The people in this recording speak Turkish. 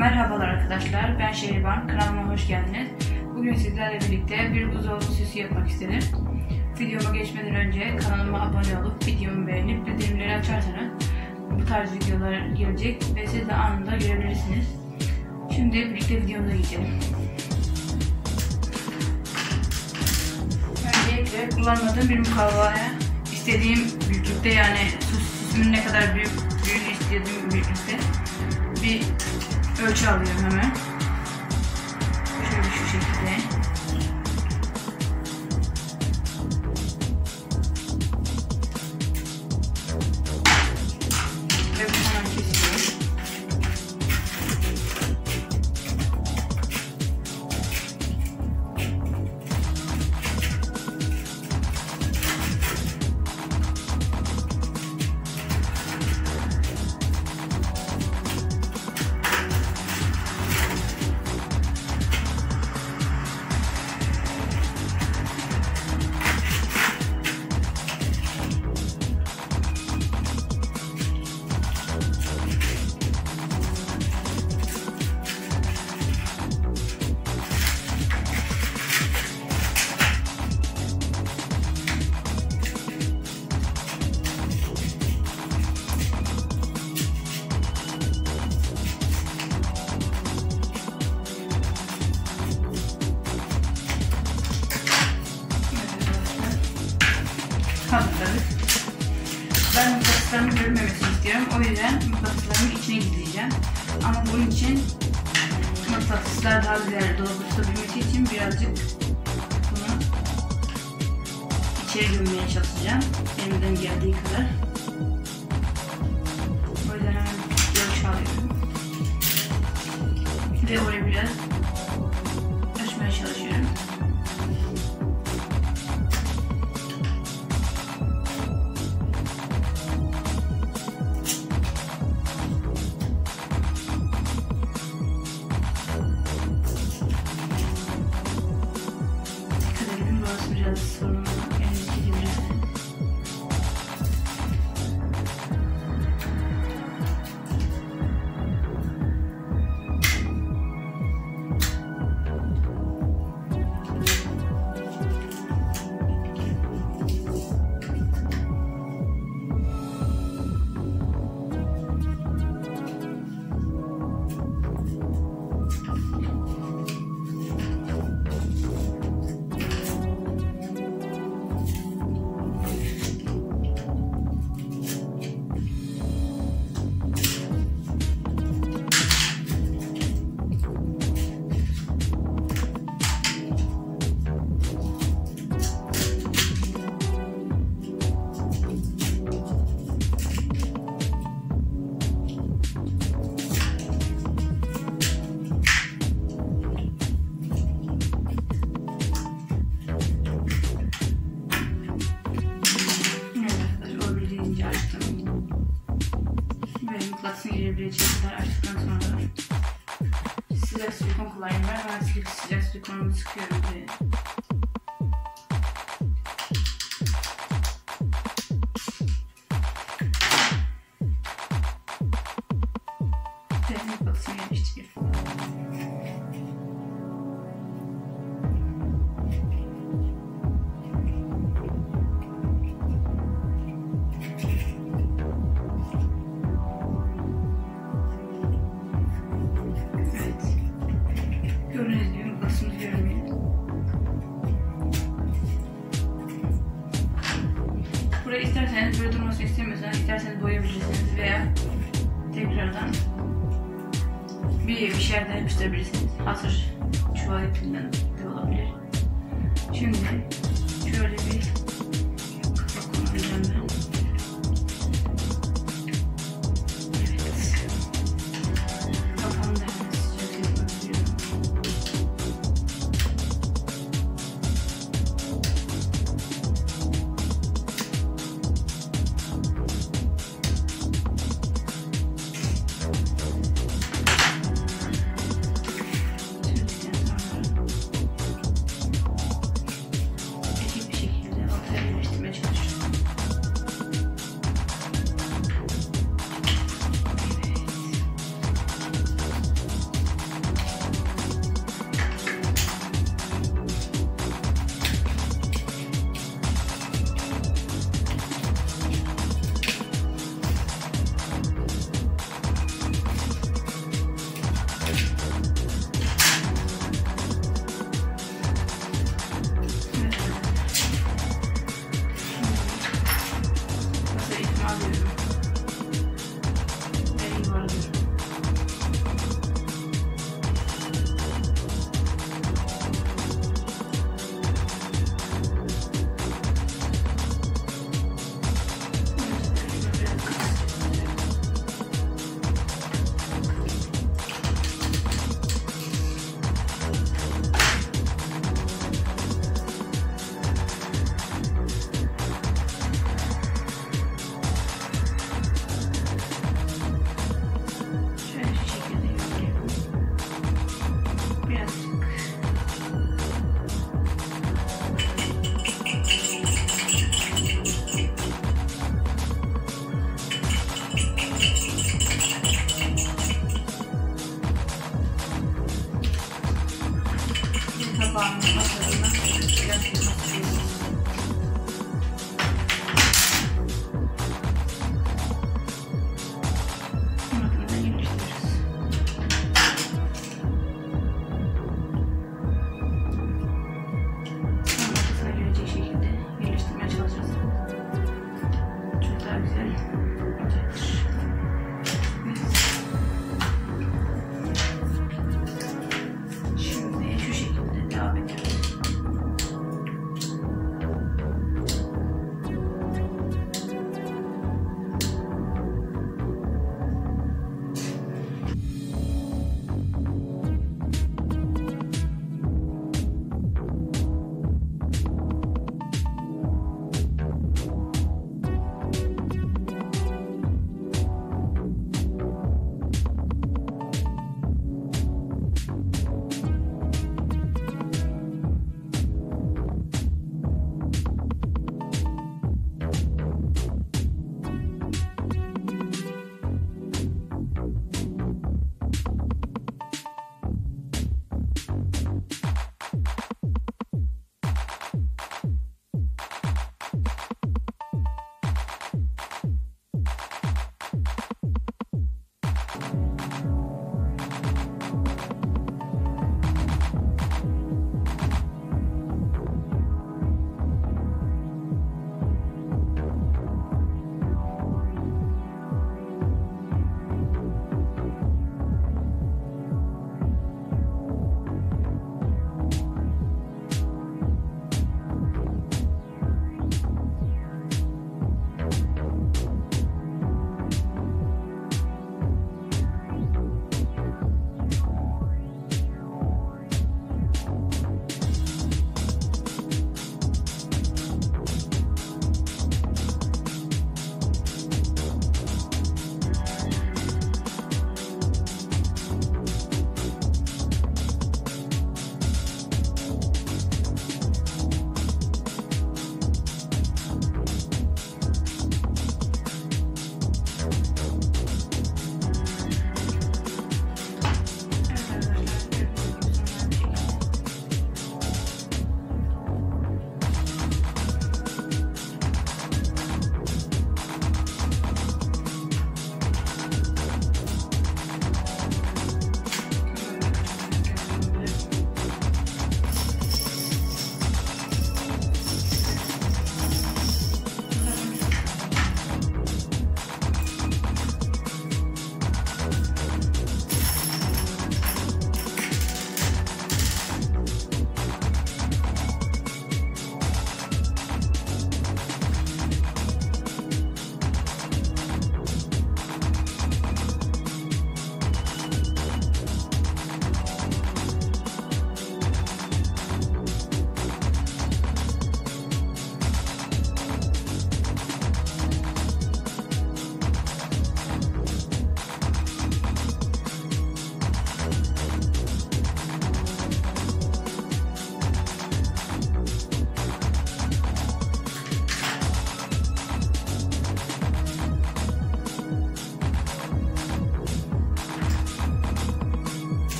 Merhabalar arkadaşlar, ben Şehriban, kanalıma hoş geldiniz. Bugün sizlerle birlikte bir buzdolabı süsü yapmak istedim. Videoma geçmeden önce kanalıma abone olup videomu beğenip bildirimleri açarsanız bu tarz videolar gelecek ve siz de anında görebilirsiniz. Şimdi birlikte videomuza geçelim. Öncelikle kullanmadığım bir mukavvaya istediğim büyüklükte, yani süsümün ne kadar büyüğünü istediğim büyüklükte bir ölçü alıyorum hemen. Şöyle şu şekilde. Ve bunu hemen kesiyorum. Hazırladık. Ben mıknatıslarımı görünmemesini istiyorum. O yüzden mıknatıslarımı içine gizleyeceğim. Ama bunun için mıknatıslar daha güzel dolabı tutabilmesi için birazcık bunu içeri gömmeye çalışacağım. Elimden geldiği kadar. O yüzden hemen ölçü alıyorum. Ve oraya biraz açmaya çalışıyorum. Biraz sorun elindeki dinlersen. Mıknatısını girebileceği kadar açtıktan sonra sıcak silikon kullanıyorum. Ben sıcak silikonumu sıkıyorum buraya. Mıknatısını yerleştiriyorum. Gördüğünüz gibi mıknatısımız görünmüyor. Burayı isterseniz böyle durmasını istemiyorsanız isterseniz boyayabilirsiniz veya tekrardan bir şeylerden yapıştırabilirsiniz. Hazır çuval ipinden de olabilir. Şimdi şöyle bir